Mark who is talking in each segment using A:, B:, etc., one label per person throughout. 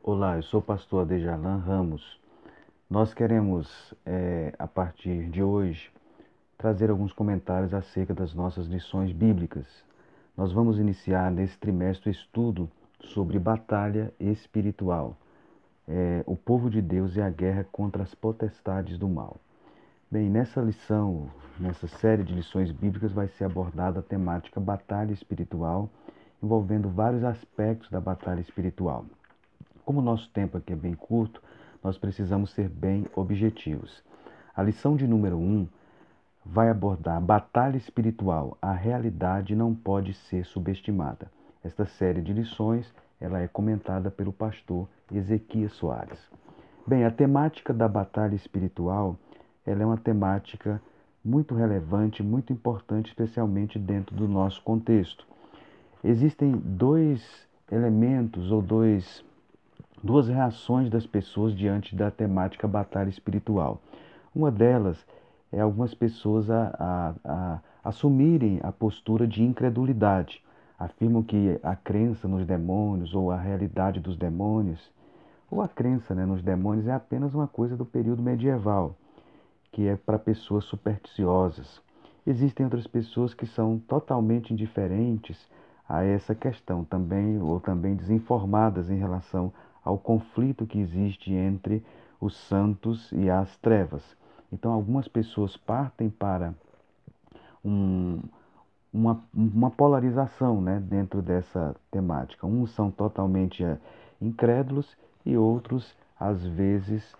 A: Olá, eu sou o pastor Adejalan Ramos. Nós queremos, a partir de hoje, trazer alguns comentários acerca das nossas lições bíblicas. Nós vamos iniciar nesse trimestre o estudo sobre batalha espiritual, o povo de Deus e a guerra contra as potestades do mal. Bem, nessa lição, nessa série de lições bíblicas, vai ser abordada a temática batalha espiritual, envolvendo vários aspectos da batalha espiritual. Como o nosso tempo aqui é bem curto, nós precisamos ser bem objetivos. A lição de número 1 vai abordar a batalha espiritual. A realidade não pode ser subestimada. Esta série de lições ela é comentada pelo pastor Ezequias Soares. Bem, a temática da batalha espiritual ela é uma temática muito relevante, muito importante, especialmente dentro do nosso contexto. Existem dois elementos ou duas reações das pessoas diante da temática batalha espiritual. Uma delas é algumas pessoas assumirem a postura de incredulidade. Afirmam que a crença nos demônios ou a realidade dos demônios, ou a crença, nos demônios é apenas uma coisa do período medieval, que é para pessoas supersticiosas. Existem outras pessoas que são totalmente indiferentes a essa questão, também ou também desinformadas em relação ao conflito que existe entre os santos e as trevas. Então, algumas pessoas partem para um, uma polarização, dentro dessa temática. Uns são totalmente incrédulos e outros, às vezes,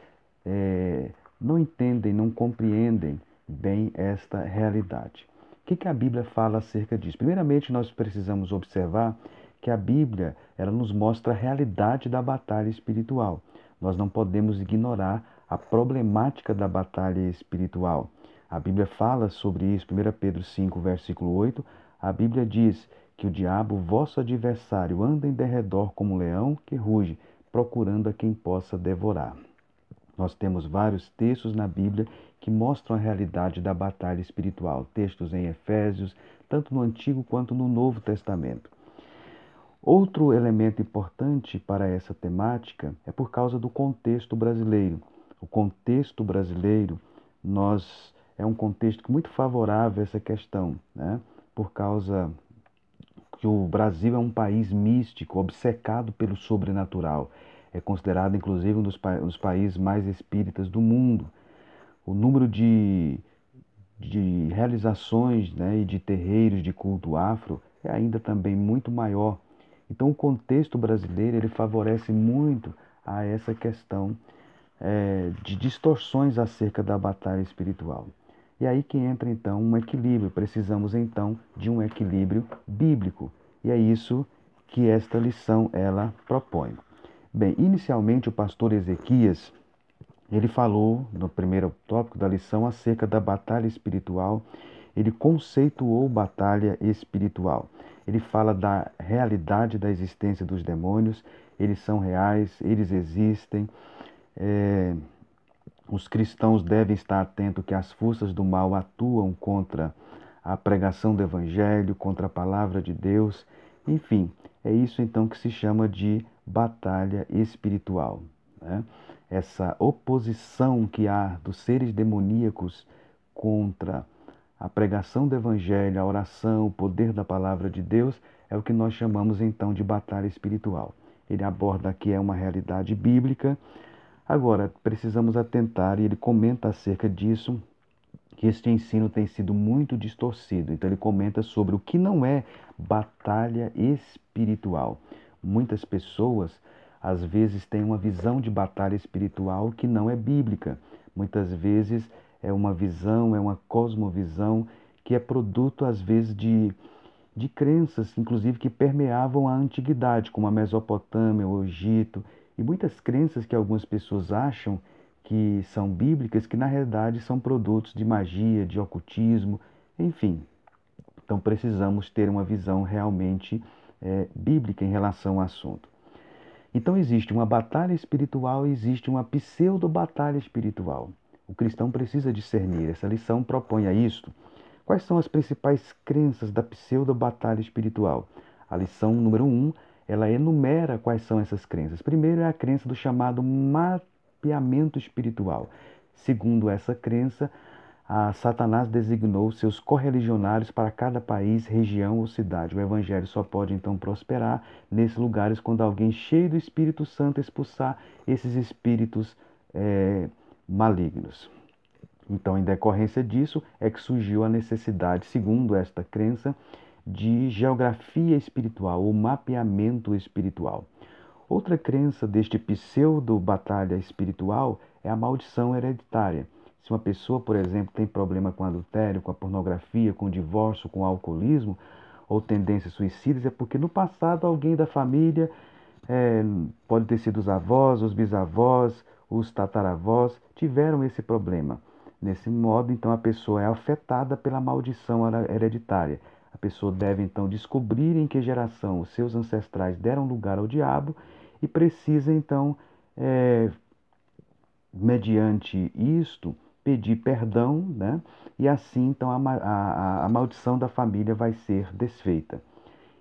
A: não entendem, não compreendem bem esta realidade. O que a Bíblia fala acerca disso? Primeiramente, nós precisamos observar que a Bíblia ela nos mostra a realidade da batalha espiritual. Nós não podemos ignorar a problemática da batalha espiritual. A Bíblia fala sobre isso, 1 Pedro 5, versículo 8, a Bíblia diz que o diabo, vosso adversário, anda em derredor como um leão que ruge, procurando a quem possa devorar. Nós temos vários textos na Bíblia que mostram a realidade da batalha espiritual, textos em Efésios, tanto no Antigo quanto no Novo Testamento. Outro elemento importante para essa temática é por causa do contexto brasileiro. O contexto brasileiro é um contexto muito favorável a essa questão, por causa que o Brasil é um país místico, obcecado pelo sobrenatural. É considerado, inclusive, um dos países mais espíritas do mundo. O número de realizações, e de terreiros de culto afro é ainda também muito maior. Então, o contexto brasileiro ele favorece muito a essa questão de distorções acerca da batalha espiritual. E aí que entra então um equilíbrio. Precisamos então de um equilíbrio bíblico. E é isso que esta lição ela propõe. Bem, inicialmente o pastor Ezequias, ele falou no primeiro tópico da lição acerca da batalha espiritual. Ele conceituou batalha espiritual. Ele fala da realidade da existência dos demônios. Eles são reais, eles existem. Os cristãos devem estar atentos que as forças do mal atuam contra a pregação do Evangelho, contra a palavra de Deus. Enfim, é isso então que se chama de batalha espiritual. Essa oposição que há dos seres demoníacos contra a pregação do Evangelho, a oração, o poder da palavra de Deus, é o que nós chamamos então de batalha espiritual. Ele aborda aqui uma realidade bíblica. Agora, precisamos atentar, e ele comenta acerca disso, que este ensino tem sido muito distorcido. Então, ele comenta sobre o que não é batalha espiritual. Muitas pessoas, às vezes, têm uma visão de batalha espiritual que não é bíblica. Muitas vezes, é uma visão, é uma cosmovisão que é produto, às vezes, de crenças, inclusive, que permeavam a antiguidade, como a Mesopotâmia, o Egito, e muitas crenças que algumas pessoas acham que são bíblicas, que na realidade são produtos de magia, de ocultismo, enfim. Então precisamos ter uma visão realmente bíblica em relação ao assunto. Então existe uma batalha espiritual e existe uma pseudo-batalha espiritual. O cristão precisa discernir. Essa lição propõe a isto. Quais são as principais crenças da pseudo-batalha espiritual? A lição número 1 ela enumera quais são essas crenças. Primeiro é a crença do chamado mapeamento espiritual. Segundo essa crença, Satanás designou seus correligionários para cada país, região ou cidade. O evangelho só pode então prosperar nesses lugares quando alguém cheio do Espírito Santo expulsar esses espíritos malignos. Então, em decorrência disso, é que surgiu a necessidade, segundo esta crença, de geografia espiritual ou mapeamento espiritual. Outra crença deste pseudo-batalha espiritual é a maldição hereditária. Se uma pessoa, por exemplo, tem problema com adultério, com a pornografia, com o divórcio, com o alcoolismo ou tendências suicidas, é porque no passado alguém da família, pode ter sido os avós, os bisavós, os tataravós, tiveram esse problema. Nesse modo, então, a pessoa é afetada pela maldição hereditária. A pessoa deve, então, descobrir em que geração os seus ancestrais deram lugar ao diabo e precisa, então, mediante isto, pedir perdão, né? E assim, então, a maldição da família vai ser desfeita.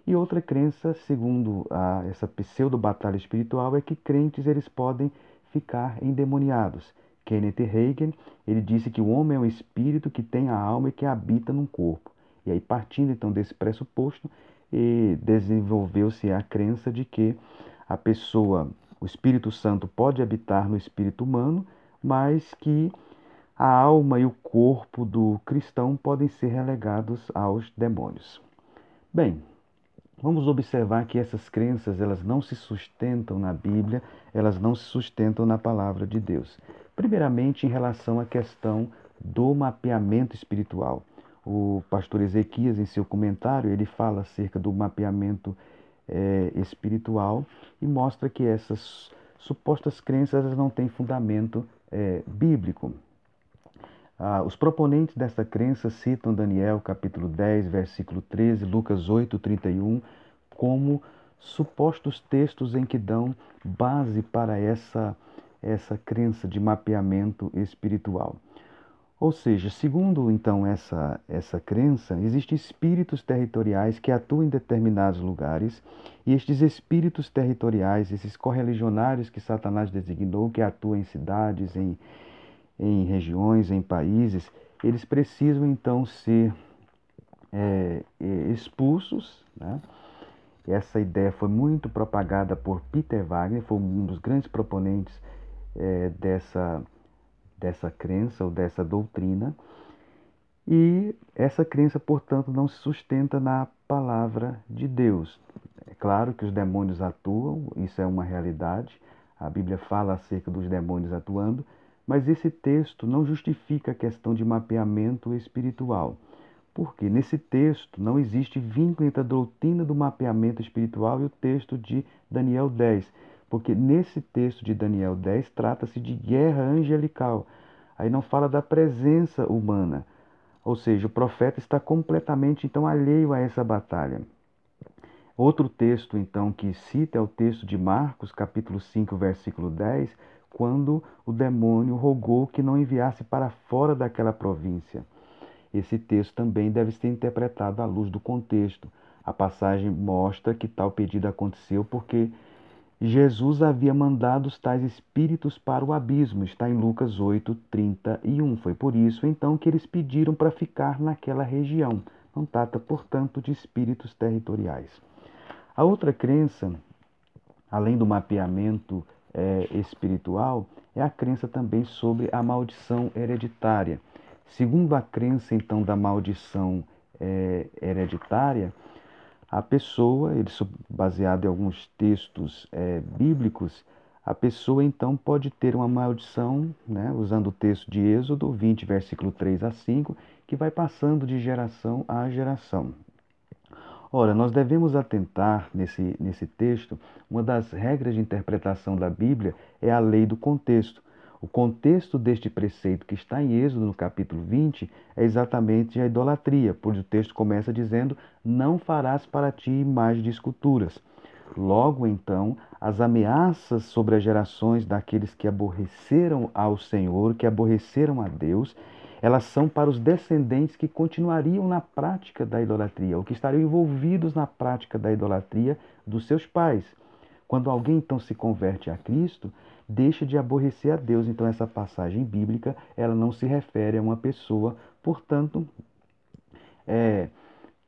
A: E outra crença, segundo essa pseudo-batalha espiritual, é que crentes eles podem ficar endemoniados. Kenneth Hagin, ele disse que o homem é um espírito que tem a alma e que habita num corpo. E aí, partindo então desse pressuposto, desenvolveu-se a crença de que a pessoa, o Espírito Santo pode habitar no espírito humano, mas que a alma e o corpo do cristão podem ser relegados aos demônios. Bem, vamos observar que essas crenças elas não se sustentam na Bíblia, elas não se sustentam na palavra de Deus. Primeiramente, em relação à questão do mapeamento espiritual. O pastor Ezequias, em seu comentário, ele fala acerca do mapeamento espiritual e mostra que essas supostas crenças elas não têm fundamento bíblico. Os proponentes dessa crença citam Daniel capítulo 10, versículo 13, Lucas 8, 31, como supostos textos em que dão base para essa crença de mapeamento espiritual. Ou seja, segundo então essa crença, existem espíritos territoriais que atuam em determinados lugares, e estes espíritos territoriais, esses correligionários que Satanás designou, que atuam em cidades, em regiões, em países, eles precisam então ser expulsos, né? Essa ideia foi muito propagada por Peter Wagner, foi um dos grandes proponentes dessa crença ou dessa doutrina. E essa crença, portanto, não se sustenta na palavra de Deus. É claro que os demônios atuam, isso é uma realidade. A Bíblia fala acerca dos demônios atuando, mas esse texto não justifica a questão de mapeamento espiritual. Porque nesse texto não existe vínculo entre a doutrina do mapeamento espiritual e o texto de Daniel 10. Porque nesse texto de Daniel 10 trata-se de guerra angelical. Aí não fala da presença humana. Ou seja, o profeta está completamente então alheio a essa batalha. Outro texto então que cita é o texto de Marcos, capítulo 5, versículo 10, quando o demônio rogou que não enviasse para fora daquela província. Esse texto também deve ser interpretado à luz do contexto. A passagem mostra que tal pedido aconteceu porque Jesus havia mandado os tais espíritos para o abismo. Está em Lucas 8, 31. Foi por isso, então, que eles pediram para ficar naquela região. Não trata, portanto, de espíritos territoriais. A outra crença, além do mapeamento espiritual, é a crença também sobre a maldição hereditária. Segundo a crença, então, da maldição hereditária, a pessoa, baseado em alguns textos bíblicos, a pessoa, então, pode ter uma maldição, né, usando o texto de Êxodo 20, versículo 3 a 5, que vai passando de geração a geração. Ora, nós devemos atentar nesse texto, uma das regras de interpretação da Bíblia é a lei do contexto. O contexto deste preceito que está em Êxodo, no capítulo 20, é exatamente a idolatria, pois o texto começa dizendo: não farás para ti imagem de esculturas. Logo, então, as ameaças sobre as gerações daqueles que aborreceram ao Senhor, que aborreceram a Deus, elas são para os descendentes que continuariam na prática da idolatria, ou que estariam envolvidos na prática da idolatria dos seus pais. Quando alguém então se converte a Cristo, deixa de aborrecer a Deus. Então essa passagem bíblica, ela não se refere a uma pessoa, portanto,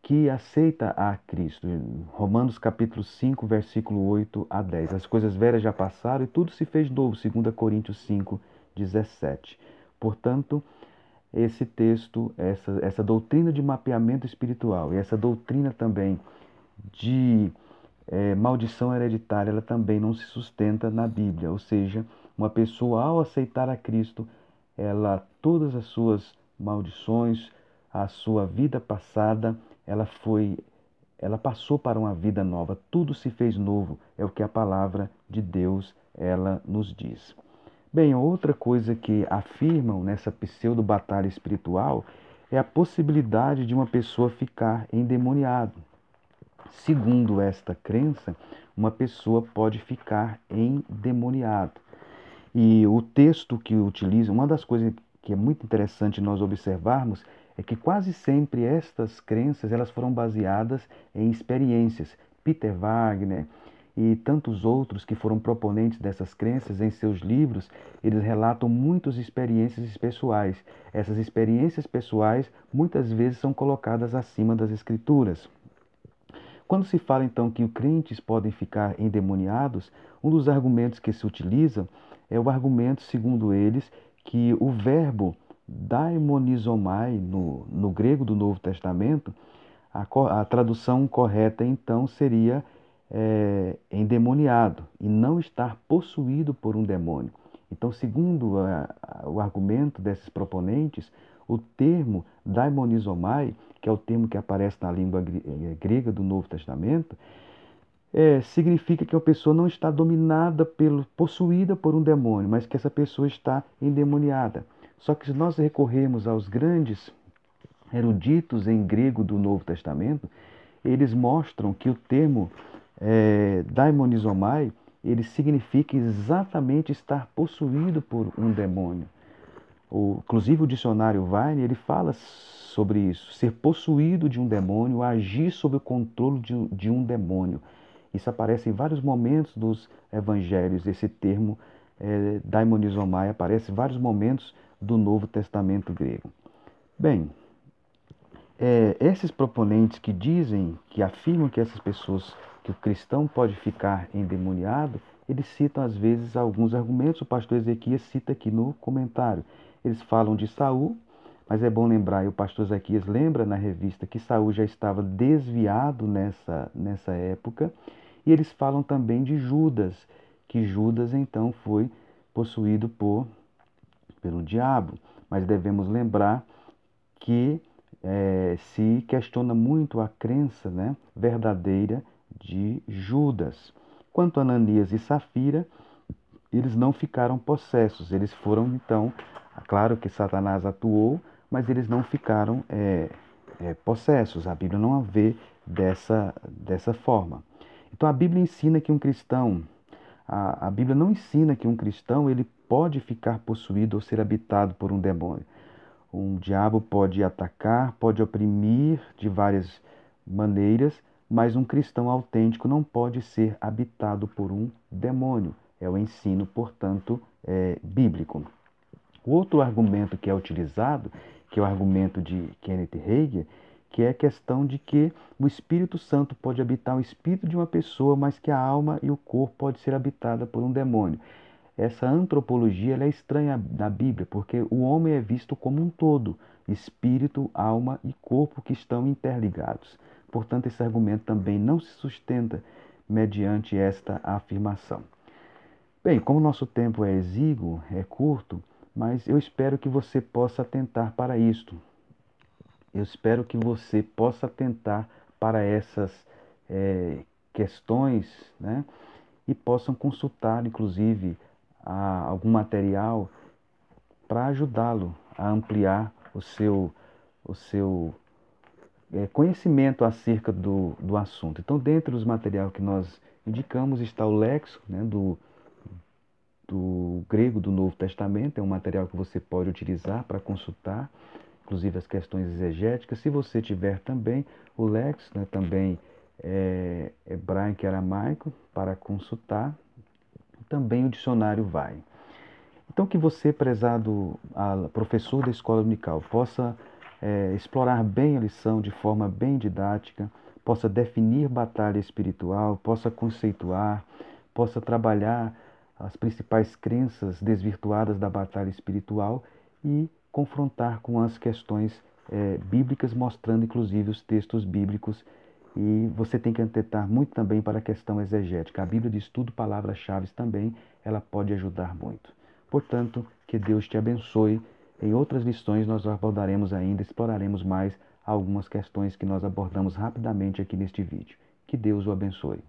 A: que aceita a Cristo. Romanos capítulo 5, versículo 8 a 10. As coisas velhas já passaram e tudo se fez novo, 2 Coríntios 5, 17. Portanto, esse texto, essa doutrina de mapeamento espiritual e essa doutrina também de maldição hereditária, ela também não se sustenta na Bíblia. Ou seja, uma pessoa ao aceitar a Cristo, todas as suas maldições, a sua vida passada, ela passou para uma vida nova. Tudo se fez novo, é o que a palavra de Deus ela nos diz. Bem, outra coisa que afirmam nessa pseudo-batalha espiritual é a possibilidade de uma pessoa ficar endemoniado. Segundo esta crença, uma pessoa pode ficar endemoniada. E o texto que utiliza, uma das coisas que é muito interessante nós observarmos é que quase sempre estas crenças elas foram baseadas em experiências. Peter Wagner e tantos outros que foram proponentes dessas crenças em seus livros, eles relatam muitas experiências pessoais. Essas experiências pessoais muitas vezes são colocadas acima das escrituras. Quando se fala então que os crentes podem ficar endemoniados, um dos argumentos que se utiliza é o argumento, segundo eles, que o verbo daimonizomai no grego do Novo Testamento, a tradução correta então seria endemoniado e não estar possuído por um demônio. Então, segundo o argumento desses proponentes, o termo daimonizomai, que é o termo que aparece na língua grega do Novo Testamento, significa que a pessoa não está dominada, possuída por um demônio, mas que essa pessoa está endemoniada. Só que se nós recorrermos aos grandes eruditos em grego do Novo Testamento, eles mostram que o termo daimonizomai, ele significa exatamente estar possuído por um demônio. Inclusive o dicionário Vine, ele fala sobre isso, ser possuído de um demônio, agir sob o controle de um demônio. Isso aparece em vários momentos dos evangelhos, esse termo daimonizomai aparece em vários momentos do Novo Testamento grego. Bem, esses proponentes que dizem, que afirmam que essas pessoas, que o cristão pode ficar endemoniado, eles citam às vezes alguns argumentos, o pastor Ezequias cita aqui no comentário. Eles falam de Saul, mas é bom lembrar, e o pastor Ezequias lembra na revista que Saul já estava desviado nessa época, e eles falam também de Judas, que Judas então foi possuído pelo diabo. Mas devemos lembrar que se questiona muito a crença, verdadeira de Judas. Quanto a Ananias e Safira, eles não ficaram possessos, eles foram então, claro que Satanás atuou, mas eles não ficaram possessos. A Bíblia não a vê dessa forma. Então a Bíblia ensina que um cristão, a Bíblia não ensina que um cristão ele pode ficar possuído ou ser habitado por um demônio. Um diabo pode atacar, pode oprimir de várias maneiras, mas um cristão autêntico não pode ser habitado por um demônio. É o ensino, portanto, bíblico. O outro argumento que é utilizado, que é o argumento de Kenneth Hagin, que é a questão de que o Espírito Santo pode habitar o espírito de uma pessoa, mas que a alma e o corpo pode ser habitada por um demônio. Essa antropologia ela é estranha na Bíblia, porque o homem é visto como um todo, espírito, alma e corpo que estão interligados. Portanto, esse argumento também não se sustenta mediante esta afirmação. Bem, como o nosso tempo é exíguo, é curto, mas eu espero que você possa atentar para isto. Eu espero que você possa atentar para essas questões, e possam consultar, inclusive, algum material para ajudá-lo a ampliar o seu conhecimento acerca do assunto. Então, dentre os materiais que nós indicamos está o Lexo, do grego do Novo Testamento, é um material que você pode utilizar para consultar, inclusive as questões exegéticas. Se você tiver também o Lex, né, também hebraico e aramaico, para consultar, também o dicionário vai. Então, que você, prezado professor da Escola Dominical, possa explorar bem a lição de forma bem didática, possa definir batalha espiritual, possa conceituar, possa trabalhar as principais crenças desvirtuadas da batalha espiritual e confrontar com as questões bíblicas, mostrando inclusive os textos bíblicos. E você tem que atentar muito também para a questão exegética. A Bíblia de Estudo, palavras-chave também, ela pode ajudar muito. Portanto, que Deus te abençoe. Em outras lições nós abordaremos ainda, exploraremos mais algumas questões que nós abordamos rapidamente aqui neste vídeo. Que Deus o abençoe.